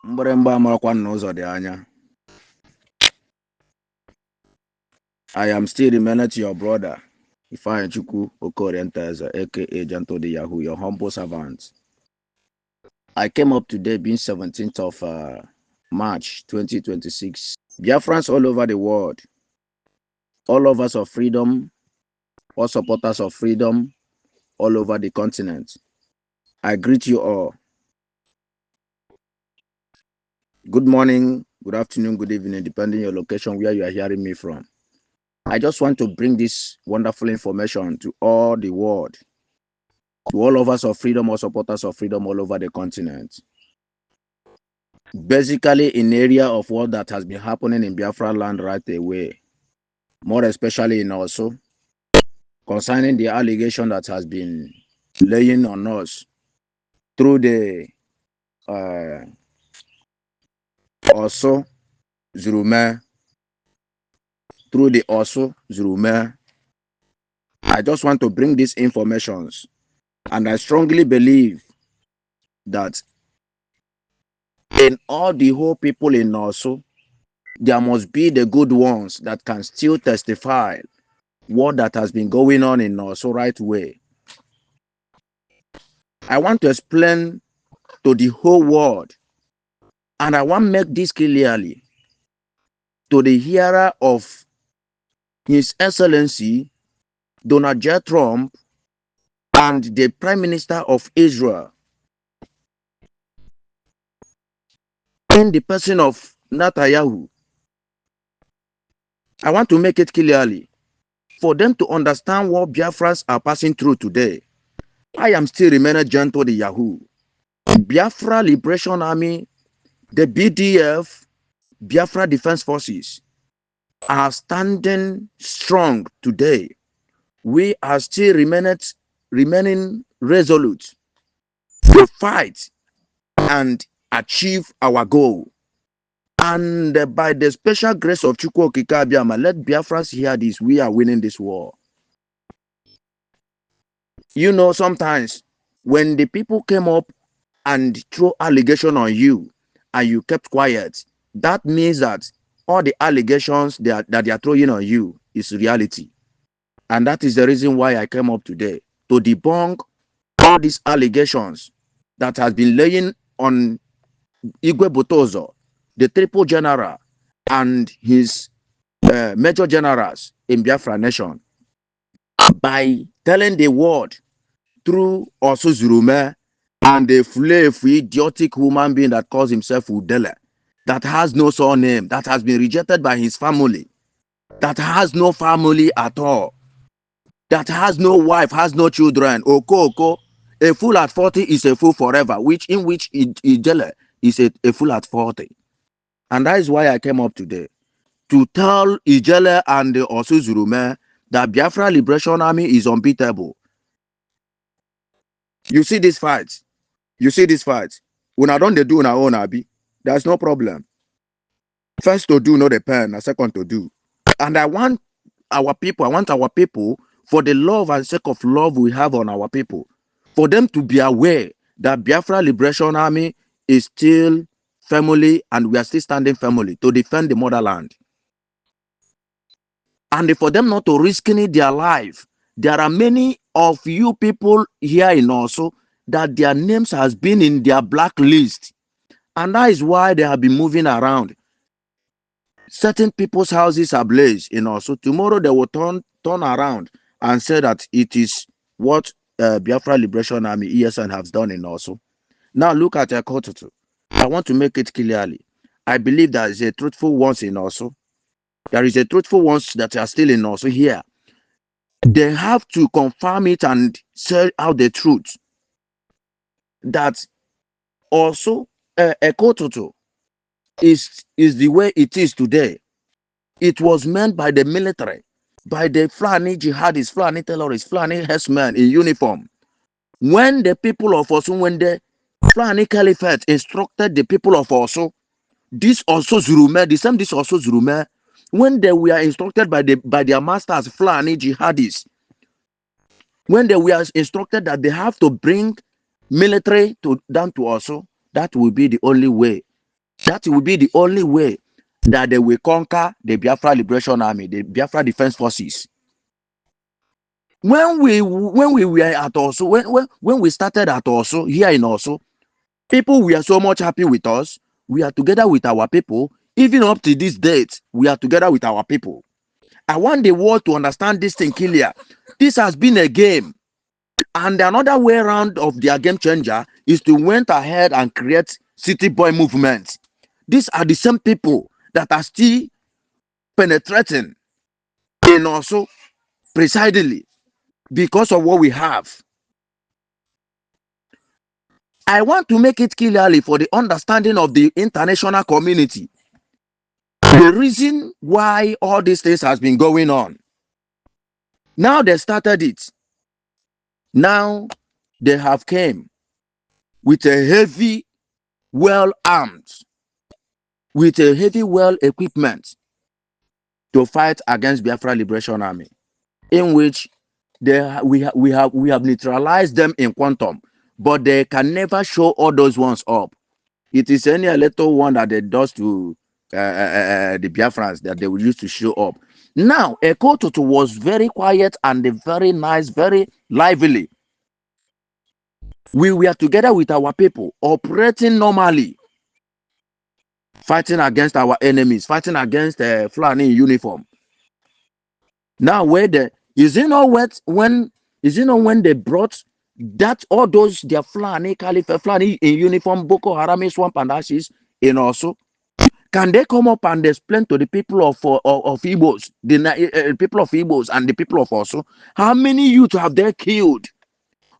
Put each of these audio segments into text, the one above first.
Mgbịrịmgba amarakwa n'ụzọ dị anya. I am still remaining to your brother, Ifeanyichukwu Okorienteze, aka Gentle the Yahoo, your humble servant. I came up today being 17th of March 2026. Biafrans all over the world, all lovers of freedom, all supporters of freedom, all over the continent. I greet you all. Good morning, good afternoon, good evening, depending on your location where you are hearing me from. I just want to bring this wonderful information to all the world, to all lovers of freedom or supporters of freedom all over the continent. Basically, in area of what that has been happening in Biafra land right away, more especially in also concerning the allegation that has been laying on us through the also Zurume, I just want to bring these informations, and I strongly believe that in all the whole people in Osu, there must be the good ones that can still testify what that has been going on in Osu right way. I want to explain to the whole world, and I want to make this clearly to the hearer of His Excellency Donald J. Trump and the Prime Minister of Israel, in the person of Netanyahu. I want to make it clearly for them to understand what Biafrans are passing through today. I am still remaining Gentle the Yahoo. Biafra Liberation Army, the BDF, Biafra Defense Forces are standing strong today. We are still remaining resolute to fight and achieve our goal. And by the special grace of Chukwu Okike Abiama, let Biafrans hear this. We are winning this war. You know, sometimes when the people came up and throw allegation on you and you kept quiet, that means that all the allegations that they are throwing on you is reality. And that is the reason why I came up today, to debunk all these allegations that has been laying on Igwe Botozo, the triple general, and his major generals in Biafra nation, by telling the world through also Zurume and the flave idiotic human being that calls himself Udele, that has no surname, that has been rejected by his family, that has no family at all, that has no wife, has no children. Oko, a fool at 40 is a fool forever, in which Ijele is a fool at 40. And that is why I came up today, to tell Ijele and the Osu Zurume that Biafra Liberation Army is unbeatable. You see this fight. When I don't do our own, Abi, there's no problem. First to do, not the pen, and second to do. And I want our people, for the love and sake of love we have on our people, for them to be aware that Biafra Liberation Army is still family, and we are still standing family to defend the motherland. And for them not to risk their life. There are many of you people here in Osu that their names has been in their blacklist. And that is why they have been moving around. Certain people's houses are ablaze in Osu. Tomorrow they will turn around and say that it is what Biafra Liberation Army, ESN, has done in Osu. Now look at Ekotutu. I want to make it clearly. I believe there is a truthful ones in Osu. There is a truthful ones that are still in Osu here. They have to confirm it and say out the truth that also Ekotutu is the way it is today. It was meant by the military, by the Fulani jihadists, Fulani terrorists, Fulani herdsmen in uniform. When the people of Osu, when the Fulani Caliphate instructed the people of Osu, this also Zurume, when they were instructed by their masters, Fulani jihadists, when they were instructed that they have to bring military down to Osu, that will be the only way. That will be the only way that they will conquer the Biafra Liberation Army, the Biafra Defense Forces. When we were at Osu, when we started at Osu, here in Osu, people were so much happy with us. We are together with our people. Even up to this date, we are together with our people. I want the world to understand this thing clear. This has been a game. And another way around of their game changer is to went ahead and create city boy movement. These are the same people that are still penetrating in also precisely because of what we have. I want to make it clearly for the understanding of the international community the reason why all these things has been going on. Now they started it. Now they have came with a heavy, well armed, with a heavy, well equipment to fight against Biafra Liberation Army, in which we have neutralized them in quantum, but they can never show all those ones up. It is any little one that they does to the Biafrans that they will use to show up. Now, Eko Tutu was very quiet and very nice, very lively. We were together with our people, operating normally, fighting against our enemies, fighting against Fulani in uniform. Now, is it not when they brought that all those their Fulani in uniform, Boko Haram, swamp and ashes in also? Can they come up and explain to the people of Igbos, the people of Igbos and the people of also, how many youth have they killed?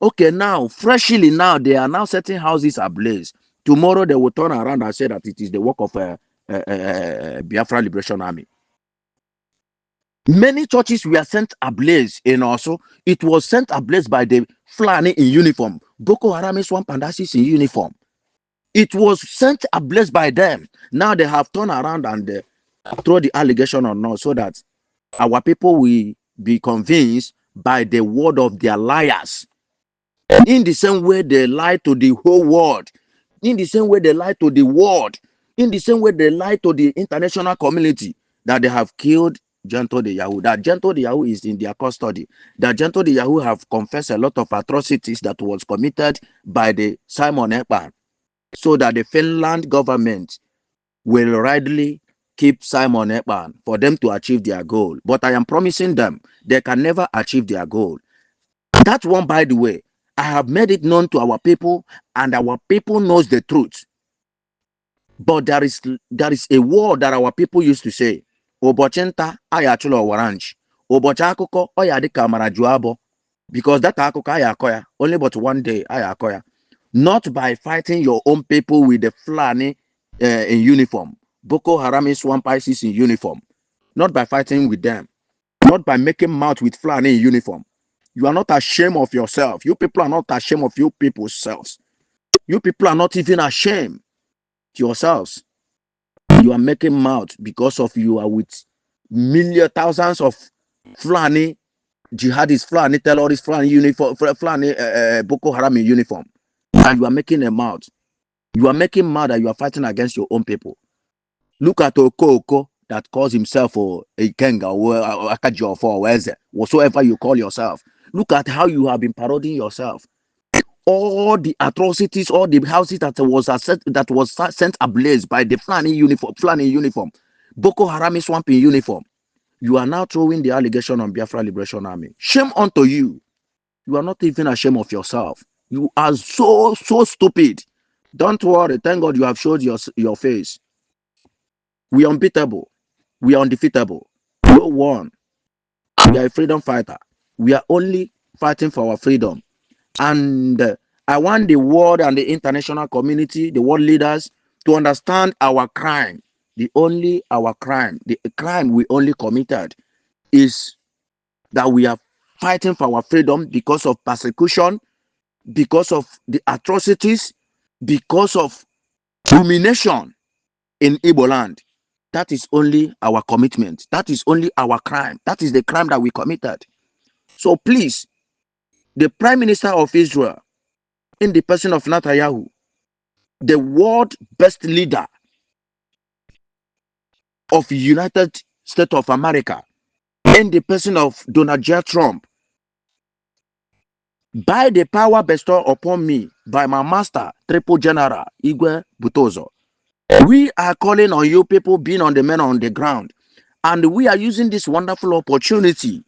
Okay, now, freshly now, they are now setting houses ablaze. Tomorrow, they will turn around and say that it is the work of Biafra Liberation Army. Many churches were sent ablaze in also. It was sent ablaze by the Fulani in uniform. Boko Haram, swamp and ashes in uniform. It was sent ablaze by them. Now they have turned around and throw the allegation on us so that our people will be convinced by the word of their liars. In the same way they lie to the whole world. In the same way they lie to the world. In the same way they lie to the international community that they have killed Gento the Yahoo. That Gento the Yahoo is in their custody. That Gento the Yahoo have confessed a lot of atrocities that was committed by the Simon Ekpa, so that the Finland government will rightly keep Simon Ekpa for them to achieve their goal. But I am promising them they can never achieve their goal. That one, by the way, I have made it known to our people, and our people knows the truth. But there is a word that our people used to say: Obochenta ayachulo waranch. Obochakuko oyadika marajuabo. Because that akuko ayakoya only but one day ayakoya. Not by fighting your own people with the Fulani in uniform, Boko Haram swamp ISIS in uniform. Not by fighting with them. Not by making mouth with Fulani in uniform. You are not ashamed of yourself. You people are not ashamed of you people's selves. You people are not even ashamed of yourselves. You are making mouth because of you are with thousands of Fulani jihadists, Fulani terrorists, Fulani uniform, Fulani Boko Haram in uniform. And you are making a mouth. You are making mad that you are fighting against your own people. Look at Oko that calls himself a Kenga or Akajo or whatsoever you call yourself. Look at how you have been parodying yourself. All the atrocities, all the houses that was sent ablaze by the Fulani uniform, Boko Haram swamp in uniform. You are now throwing the allegation on Biafra Liberation Army. Shame unto you. You are not even ashamed of yourself. You are so stupid. Don't worry. Thank God you have showed your face. We are unbeatable. We are undefeatable. No one. We are a freedom fighter. We are only fighting for our freedom. And I want the world and the international community, the world leaders, to understand our crime. The crime we only committed is that we are fighting for our freedom because of persecution, because of the atrocities, because of domination in Igbo land. That is only our commitment. That is only our crime. That is the crime that we committed. So please, the Prime Minister of Israel, in the person of Netanyahu, the world best leader of United States of America, in the person of Donald J. Trump, by the power bestowed upon me by my master, Triple General Igwe Butozo, we are calling on you people being on the men on the ground. And we are using this wonderful opportunity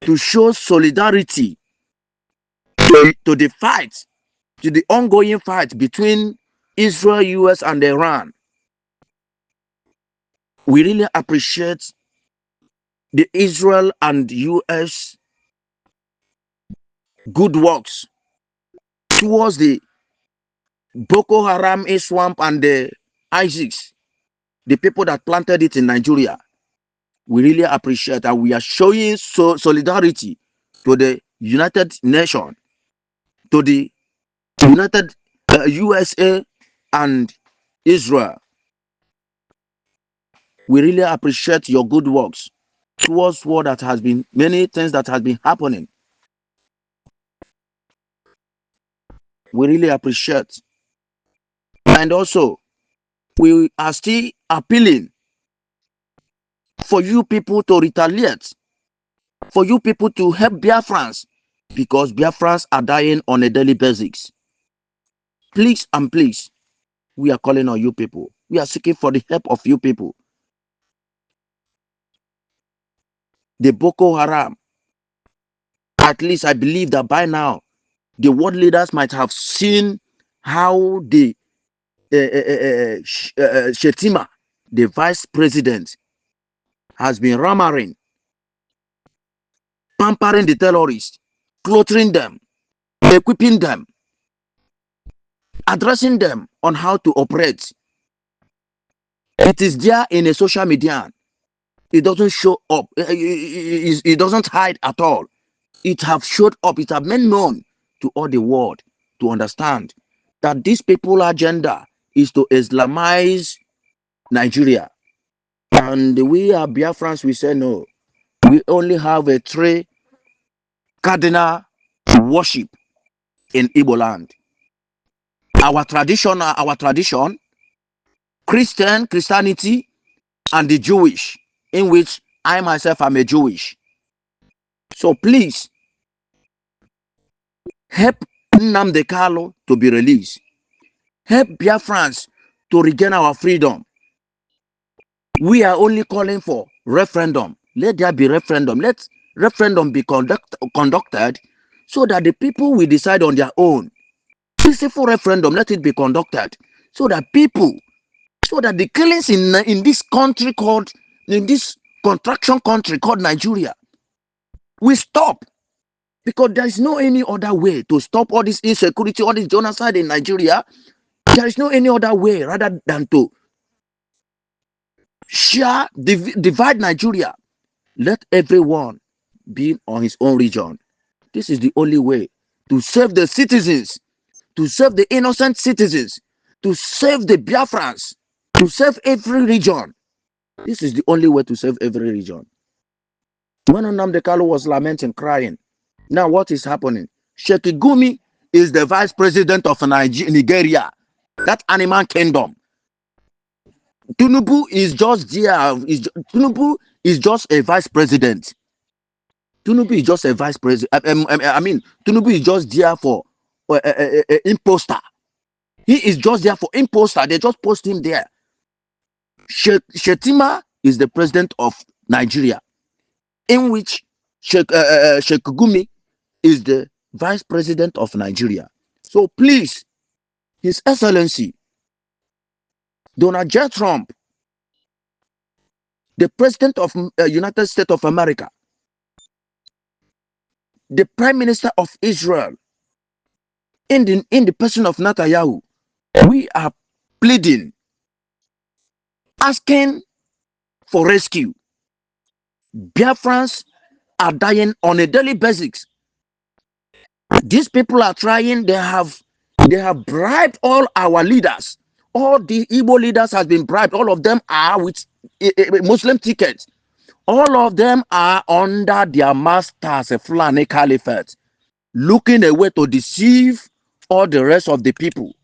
to show solidarity to the fight, to the ongoing fight between Israel, US, and Iran. We really appreciate the Israel and US good works towards the Boko Haram, swamp, and the ISIS, the people that planted it in Nigeria. We really appreciate, and we are showing solidarity to the United Nations, to the United USA and Israel. We really appreciate your good works towards what that has been, many things that has been happening. We really appreciate. And also, we are still appealing for you people to retaliate, for you people to help Biafrans, because Biafrans are dying on a daily basis. Please and please, we are calling on you people. We are seeking for the help of you people. The Boko Haram, at least I believe that by now, the world leaders might have seen how the Shetima, the vice president, has been rammering, pampering the terrorists, clothing them, equipping them, addressing them on how to operate. It is there in a social media. It doesn't show up. It doesn't hide at all. It have showed up. It have made known to all the world to understand that this people's agenda is to Islamize Nigeria. And we are Biafrans, we say no. We only have a three cardinal worship in Igbo land. Our tradition, Christianity, and the Jewish, in which I myself am a Jewish. So please, help Nnamdi Kanu to be released. Help Biafrans to regain our freedom. We are only calling for referendum. Let there be referendum. Let referendum be conducted so that the people will decide on their own. Peaceful referendum, let it be conducted so that the killings in this country in this contraction country called Nigeria will stop. Because there is no any other way to stop all this insecurity, all this genocide in Nigeria. There is no any other way rather than to share, divide Nigeria. Let everyone be on his own region. This is the only way to save the citizens, to save the innocent citizens, to save the Biafrans, to save every region. This is the only way to save every region. When Nnamdi Kanu was lamenting, crying, now what is happening? Sheikh Gumi is the vice president of Nigeria, that animal kingdom. Tinubu is just there. Tinubu is just a vice president. Tinubu is just a vice president. I mean, Tinubu is just there for imposter. He is just there for imposter. They just post him there. Shetima is the president of Nigeria, in which Sheikh Gumi is the vice president of Nigeria. So please, His Excellency Donald J. Trump, the president of United States of America, the Prime Minister of Israel, in the person of Netanyahu, we are pleading, asking for rescue. Biafrans are dying on a daily basis. These people are trying. They have bribed all our leaders. All the Igbo leaders has been bribed. All of them are with Muslim tickets. All of them are under their masters, a Fulani Caliphate. looking a way to deceive all the rest of the people,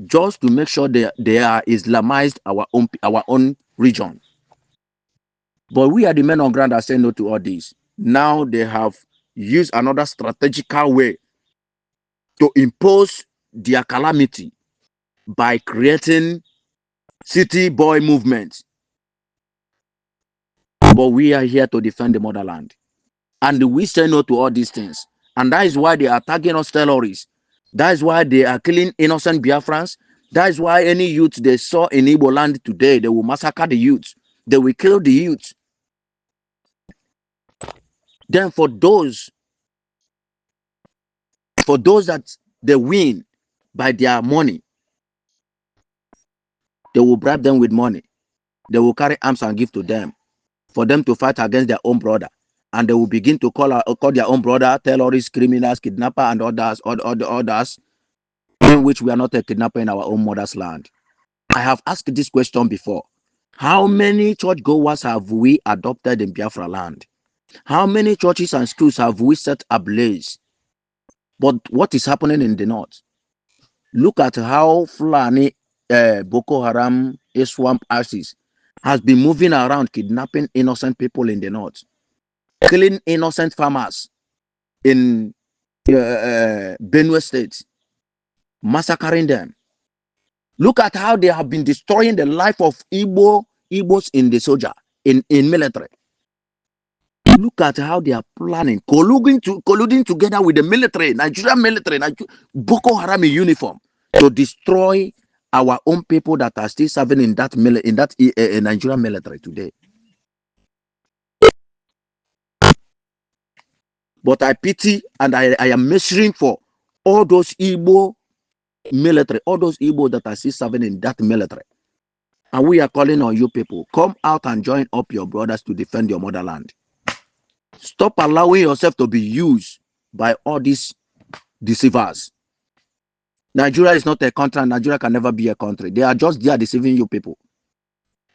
just to make sure they are Islamized our own region. But we are the men on ground that say no to all this. Now they have used another strategical way to impose their calamity by creating city boy movements. But we are here to defend the motherland. And we say no to all these things. And that is why they are attacking us terrorists. That is why they are killing innocent Biafrans. That is why any youth they saw in Igbo land today, they will massacre the youth. They will kill the youth. Then for those that they win by their money, they will bribe them with money. They will carry arms and give to them for them to fight against their own brother. And they will begin to call their own brother terrorists, criminals, kidnapper, and others, in which we are not a kidnapper in our own mother's land. I have asked this question before. How many churchgoers have we adopted in Biafra land? How many churches and schools have we set ablaze? But what is happening in the north? Look at how Fulani Boko Haram, swamp ISIS has been moving around, kidnapping innocent people in the north, killing innocent farmers in Benue State, massacring them. Look at how they have been destroying the life of Igbos in the soldier, in military. Look at how they are planning, colluding together with the military, Nigerian military, Boko Haram in uniform, to destroy our own people that are still serving in that Nigerian military today. But I pity and I am measuring for all those Igbo military, all those Igbo that are still serving in that military. And we are calling on you people, come out and join up your brothers to defend your motherland. Stop allowing yourself to be used by all these deceivers. Nigeria is not a country, and Nigeria can never be a country. They are just there deceiving you people.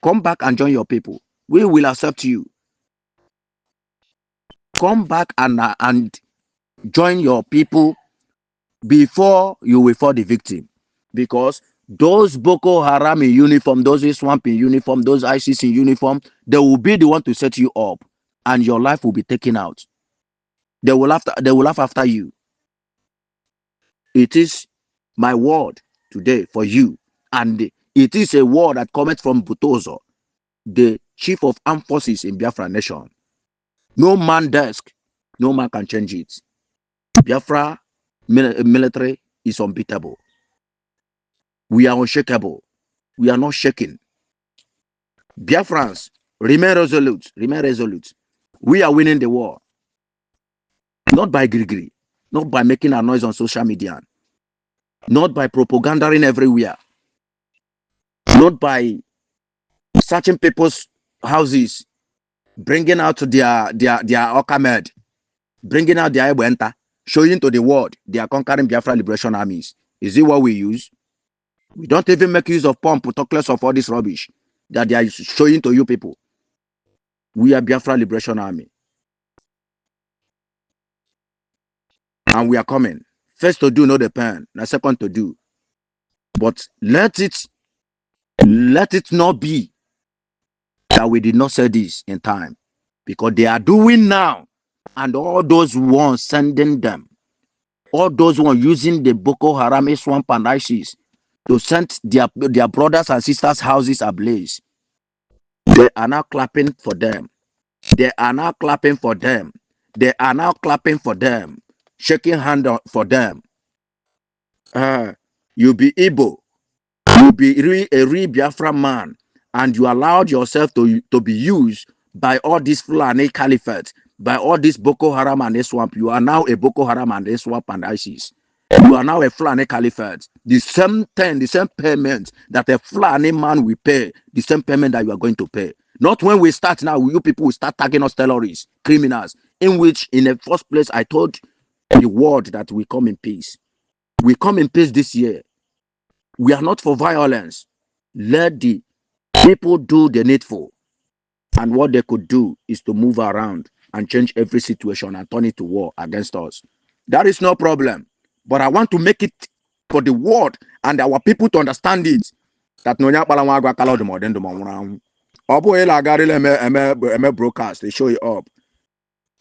Come back and join your people. We will accept you. Come back and join your people before you will fall the victim. Because those Boko Haram in uniform, those Swamp in uniform, those ISIS in uniform, they will be the one to set you up, and your life will be taken out. They will laugh after you. It is my word today for you, and it is a word that comes from Butozo, the chief of armed forces in Biafra nation. No man desk, no man can change it. Biafra military is unbeatable. We are unshakable. We are not shaking. Biafrans, remain resolute. Remain resolute. We are winning the war. Not by grigri, not by making a noise on social media, not by propagandering everywhere, not by searching people's houses, bringing out their Okamed, bringing out their Ebuenta, showing to the world they are conquering Biafra liberation armies. Is it what we use? We don't even make use of pump, talk less of all this rubbish that they are showing to you people. We are Biafra liberation army. And we are coming. First to do, not the pen. Now second to do. But let it not be that we did not say this in time. Because they are doing now. And all those ones sending them, all those ones using the Boko Haram, Swamp and ISIS to send their brothers and sisters' houses ablaze. They are now clapping for them. They are now clapping for them. They are now clapping for them. Shaking hand for them. You be Igbo. You be a real Biafra man. And you allowed yourself to be used by all these Fulani Caliphate, by all this Boko Haram and Swamp. You are now a Boko Haram and Swamp and ISIS. You are now a Fulani Caliphate. The same thing, the same payment that a Fulani man will pay, the same payment that you are going to pay. Not when we start now, you people will start tagging us terrorists, criminals, in which in the first place I told the world that we come in peace. We come in peace this year. We are not for violence. Let the people do the needful. And what they could do is to move around and change every situation and turn it to war against us. That is no problem. But I want to make it for the world and our people to understand it. That no nyakpala nwa agwa kala odumo den dumo nwura anwu. Obu ila agarila eme broadcast, they show it up.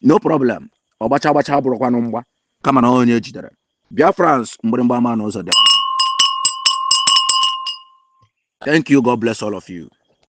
No problem. Ọgbacha agbacha bụrụkwanụ mgba kama na onye jidere. Bịa France mgbịrịmgba ama n'ụzọ dị. Thank you. God bless all of you.